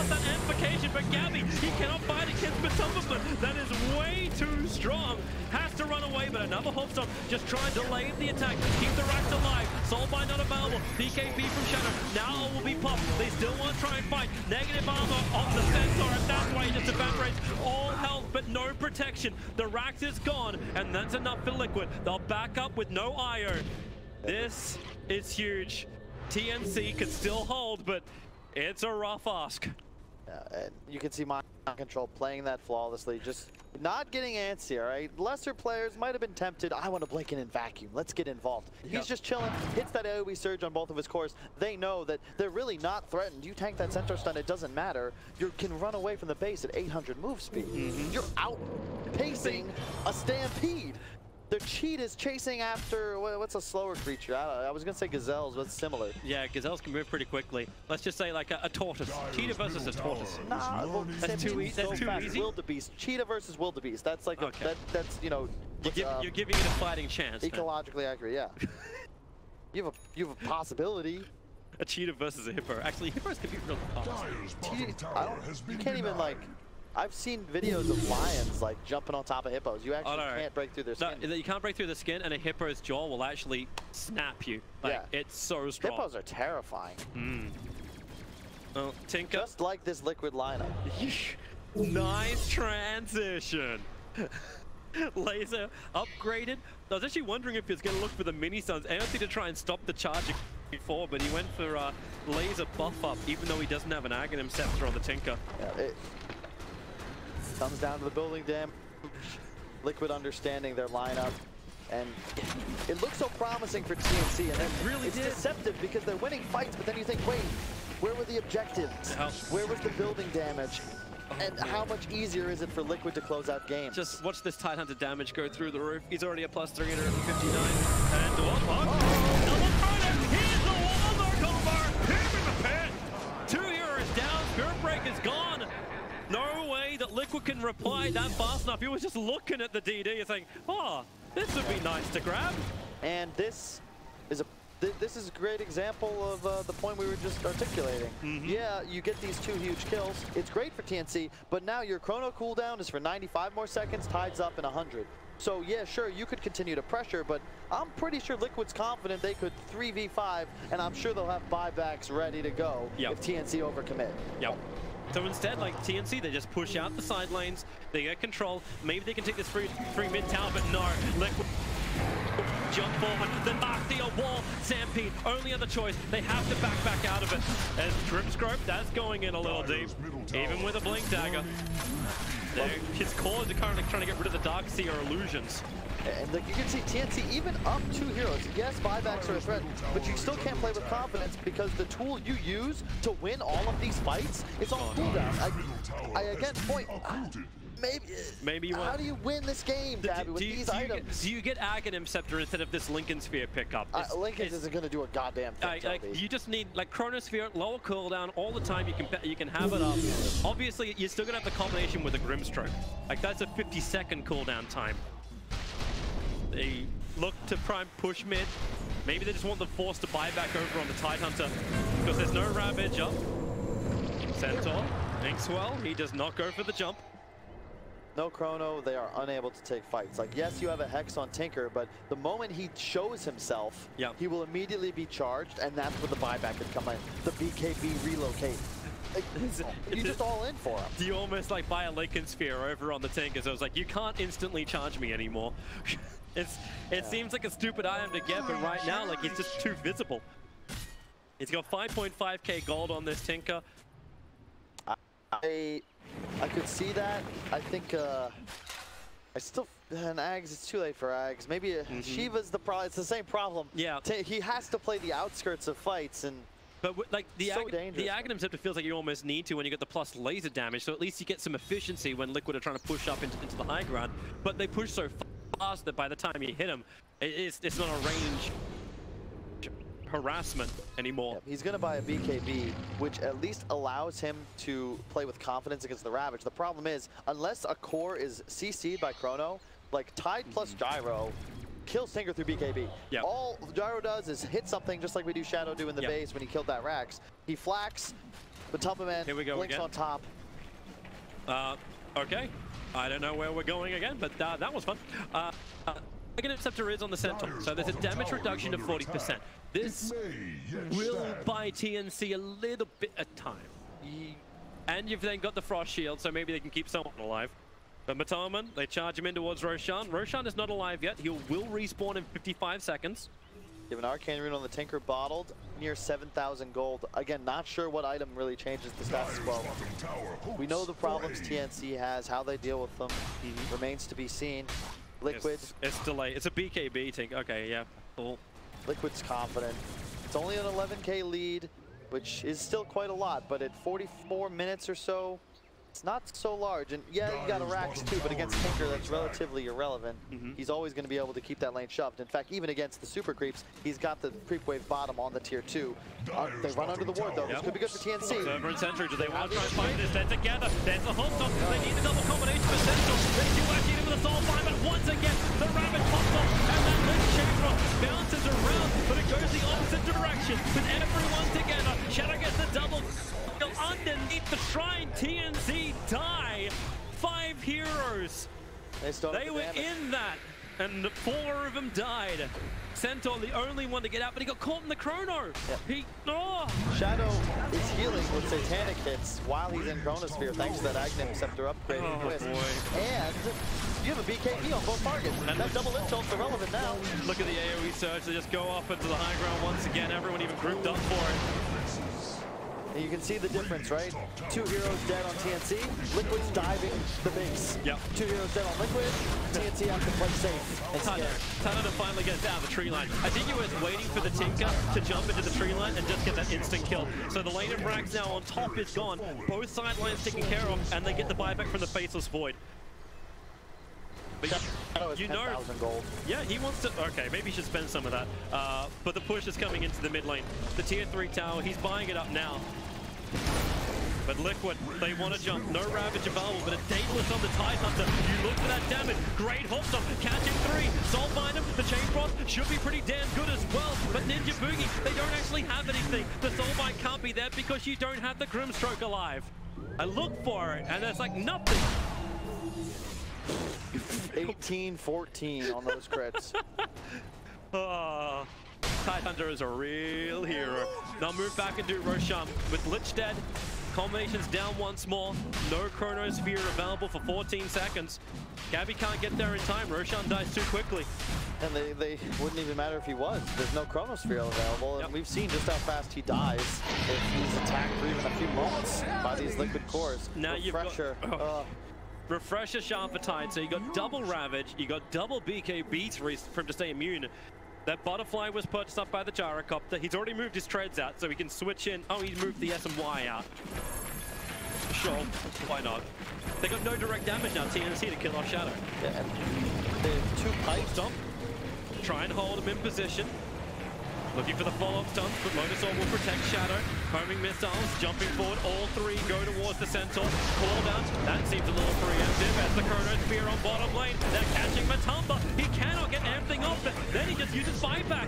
S3: wants that amplification, but Gabby, he cannot fight against Matumba. That is way too strong. Has to run away, but another Hopstop just trying to delay the attack. Keep the racks alive. Soul Bind not available. BKB from Shadow. Now all will be popped. They still want to try and fight. Negative armor on the Centaur, and that's why he just evaporates all health, but no protection. The racks is gone, and that's enough for Liquid. They'll back up with no IO. This is huge. TNC can still hold, but it's a rough ask.
S2: And you can see Mind Control playing that flawlessly, just not getting antsy, all right? Lesser players might have been tempted, I want to blink in and vacuum, let's get involved. He's just chilling, hits that AoE surge on both of his cores. They know that they're really not threatened. You tank that Centaur stun, it doesn't matter. You can run away from the base at 800 move speed. You're outpacing a Stampede. The cheat is chasing after, what's a slower creature? I was going to say gazelles, but it's similar.
S3: Yeah, gazelles can move pretty quickly. Let's just say like a tortoise. Cheetah versus a tortoise.
S2: Nah, well,
S3: that's too easy. That's too easy.
S2: Wildebeest. Cheetah versus wildebeest. That's like, that's, you know.
S3: You're giving it a fighting chance.
S2: Ecologically accurate, yeah. you have a possibility.
S3: A cheetah versus a hippo. Actually, hippos can be really fast.
S2: You can't even like. I've seen videos of lions like jumping on top of hippos. You actually can't break through their skin.
S3: No, you can't break through the skin, and a hippo's jaw will actually snap you. Like, it's so strong.
S2: Hippos are terrifying.
S3: Well, Tinker.
S2: Just like this Liquid lineup.
S3: Nice transition. Laser upgraded. I was actually wondering if he was going to look for the mini stuns, anything to try and stop the charging before, but he went for laser buff up, even though he doesn't have an Aghanim Scepter on the Tinker.
S2: Yeah, comes down to the building damage. Liquid understanding their lineup, and it looks so promising for TNC, and then it's deceptive because they're winning fights, but then you think, wait, where were the objectives? Where was the building damage? And how much easier is it for Liquid to close out games?
S3: Just watch this Tidehunter damage go through the roof. He's already at plus 359. And here's the wall, 2 heroes down, Spirit Break is gone. No way that Liquid can reply that fast enough. He was just looking at the DD saying, oh, this would be nice to grab.
S2: And this is a great example of the point we were just articulating. Yeah, you get these 2 huge kills. It's great for TNC, but now your chrono cooldown is for 95 more seconds, Tide's up in 100. So yeah, sure, you could continue to pressure, but I'm pretty sure Liquid's confident they could 3v5, and I'm sure they'll have buybacks ready to go if TNC overcommit.
S3: So instead, like TNC, they just push out the side lanes, they get control, maybe they can take this free mid tower, but no, Liquid jump forward, the Noctia wall, Stampede, only other choice, they have to back out of it. As Grimscope, that's going in a little deep, even with a Blink Dagger. His cores are currently trying to get rid of the Dark Seer illusions.
S2: And like you can see TNC even up 2 heroes. Yes, buybacks are a threat, but you still can't play with confidence because the tool you use to win all of these fights is on cooldown. I again point. Maybe you want. How do you win this game, Gabby, with these items?
S3: Do you get Aghanim Scepter instead of this Lincoln Sphere pickup?
S2: Lincoln isn't going to do a goddamn thing.
S3: You just need like Chronosphere, lower cooldown all the time. You can have it up. Obviously, you're still going to have the combination with a Grimstroke. Like that's a 50-second cooldown time. They look to prime push mid. Maybe they just want the force to buy back over on the Tidehunter because there's no Ravage up. Centaur, Inkswell, he does not go for the jump.
S2: No chrono, they are unable to take fights. Like, yes, you have a Hex on Tinker, but the moment he shows himself, he will immediately be charged, and that's where the buyback could come in. The BKB relocate. You just all in for him.
S3: You almost like buy a Lincoln Sphere over on the Tinker, so it's like, you can't instantly charge me anymore. It seems like a stupid item to get, but right now, like, it's just too visible. He's got 5.5k gold on this Tinker.
S2: I could see that. I think I still and Ags. It's too late for Ags. Maybe Shiva's the problem. It's the same problem.
S3: Yeah,
S2: he has to play the outskirts of fights, and
S3: but like the Aghanim Scepter feels like you almost need to when you get the plus laser damage. So at least you get some efficiency when Liquid are trying to push up into the high ground. But they push so fast that by the time you hit him, it's not a range harassment anymore.
S2: He's going to buy a BKB, which at least allows him to play with confidence against the Ravage. The problem is, unless a core is CC'd by Chrono, like Tide plus Gyro kills Tinker through BKB. All Gyro does is hit something just like we do Shadow do in the base when he killed that Rax. He flaks,
S1: But Tupperman
S3: Here we go
S1: blinks
S3: again.
S1: on top.
S3: Okay. I don't know where we're going again, but that was fun. Dragon Interceptor is on the Centaur, so there's a damage reduction of 40%. This will buy TNC a little bit of time. And you've then got the Frost Shield, so maybe they can keep someone alive. But Mataman, they charge him in towards Roshan. Roshan is not alive yet. He will respawn in 55 seconds.
S1: You have an Arcane Rune on the Tinker bottled, near 7,000 gold. Again, not sure what item really changes the status quo. We know the problems TNC has, how they deal with them remains to be seen. Liquid.
S3: It's delayed. It's a BKB thing. Okay, yeah. Cool.
S1: Liquid's confident. It's only an 11k lead, which is still quite a lot, but at 44 minutes or so, it's not so large. And yeah, you got a Rax too, but against Tinker, that's relatively irrelevant. He's always going to be able to keep that lane shoved. In fact, even against the super creeps, he's got the creep wave bottom on the tier 2. They run under the ward though. This could be good for TNC.
S3: Server and Sentry, do they want to try and fight this? They're together. There's a hold stop. They need the double combination for Central. They do actually hit him with a soul fire, but once again, the rabbit pops off, and that Lynch Shamrock bounces around, but it goes the opposite direction. With everyone together, Shadow gets the double underneath the shrine. TNC die. 5 heroes. They were in that, and 4 of them died. Centaur, the only one to get out, but he got caught in the chrono.
S1: Shadow is healing with satanic hits while he's in Chronosphere, thanks to that Agni Scepter upgrade. And you have a BKB on both targets. And that double insult's irrelevant now.
S3: Look at the AoE surge. They just go off into the high ground once again. Everyone even grouped up for it.
S1: And you can see the difference, right? 2 heroes dead on TNC. Liquid's diving the base.
S3: Yep.
S1: 2 heroes dead on Liquid. TNC has to play safe.
S3: Tana to finally get down the tree line. I think he was waiting for the Tinker to jump into the tree line and just get that instant kill. So the lane of Rags now on top is gone. Both side lines taken care of, and they get the buyback from the Faceless Void. But you know,
S1: gold.
S3: Yeah, he wants to. Okay, maybe he should spend some of that. But the push is coming into the mid lane. The tier 3 tower, he's buying it up now. But Liquid, they want to jump. No Ravage available, but a Daedalus on the Tidehunter. You look for that damage. Great hold stop. Catching 3. Soulbind him. The Chain Frost should be pretty damn good as well. But Ninja Boogie, they don't actually have anything. The Soulbind can't be there because you don't have the Grimstroke alive. I look for it, and there's like nothing.
S1: 18-14 on those crits.
S3: Tidehunter is a real hero. Now move back and do Roshan with Lich dead. Combinations down once more. No Chronosphere available for 14 seconds. Gabby can't get there in time. Roshan dies too quickly.
S1: And they wouldn't even matter if he was. There's no Chronosphere available, and we've seen just how fast he dies if he's attacked for even a few moments by these Liquid cores.
S3: Now
S1: Refresher.
S3: You've got, Refresher Sharper Tide, so you got double Ravage, you got double BKB for him to stay immune. That Butterfly was purchased up by the Gyrocopter. He's already moved his treads out, so he can switch in. Oh, he's moved the S and Y out. Sure, why not? They got no direct damage now, TNC, to kill off Shadow.
S1: Yeah, they have 2 pipes.
S3: Stop. Try and hold him in position. Looking for the follow-up stunts, but Lotusaur will protect Shadow. Homing missiles, jumping forward. All 3 go towards the Centaur. Call down. That seems a little preemptive as the Chronosphere on bottom lane. They're catching Matumba. He cannot get anything off it. Then he just uses buyback.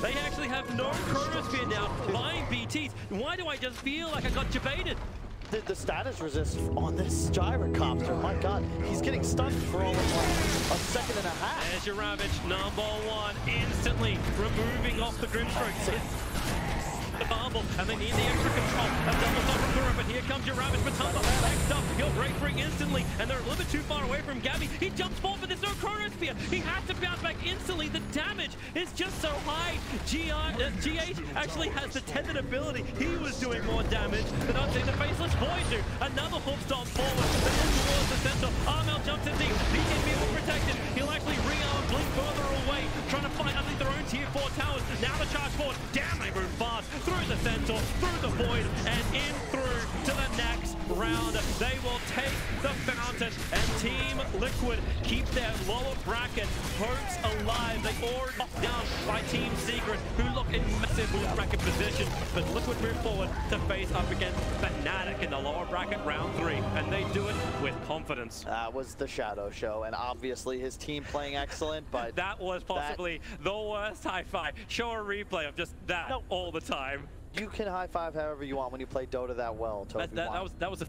S3: They actually have no Chronosphere now, buying BTs. Why do I just feel like I got debated?
S1: The status resist on this Gyrocopter, my god, he's getting stunned for all of like a second and a half.
S3: There's your Ravage, #1, instantly removing off the Grimstroke. The bubble, and they need the extra control. A double stop from Gura, but here comes your Ravage Matumba. Next up, he'll break free instantly, and they're a little bit too far away from Gabby. He jumps forward, but there's no Chronosphere. He has to bounce back instantly. The damage is just so high. GH actually has the tethered ability. He was doing more damage than I'd say the Faceless Void do. Another hook stomp forward, but then towards the center. Armel jumps in deep. BKB will protect it. He'll actually re-arm, blink further away, trying to fight underneath their own tier 4 towers. Now the charge forward. Damn, they move fast. Through the Centaur, through the Void, and in through to the next round. They will take the Fountain, and Team Liquid keep their lower bracket hopes alive. They already knocked down by Team Secret, who look in massive lower bracket position, but Liquid move forward to face up against Fnatic in the lower bracket round 3, and they do it with confidence.
S1: That was the Shadow Show, and obviously his team playing excellent, but
S3: that was possibly the worst high-five. Show a replay of just that all the time.
S1: You can high five however you want when you play Dota that well, Toby.
S3: That was a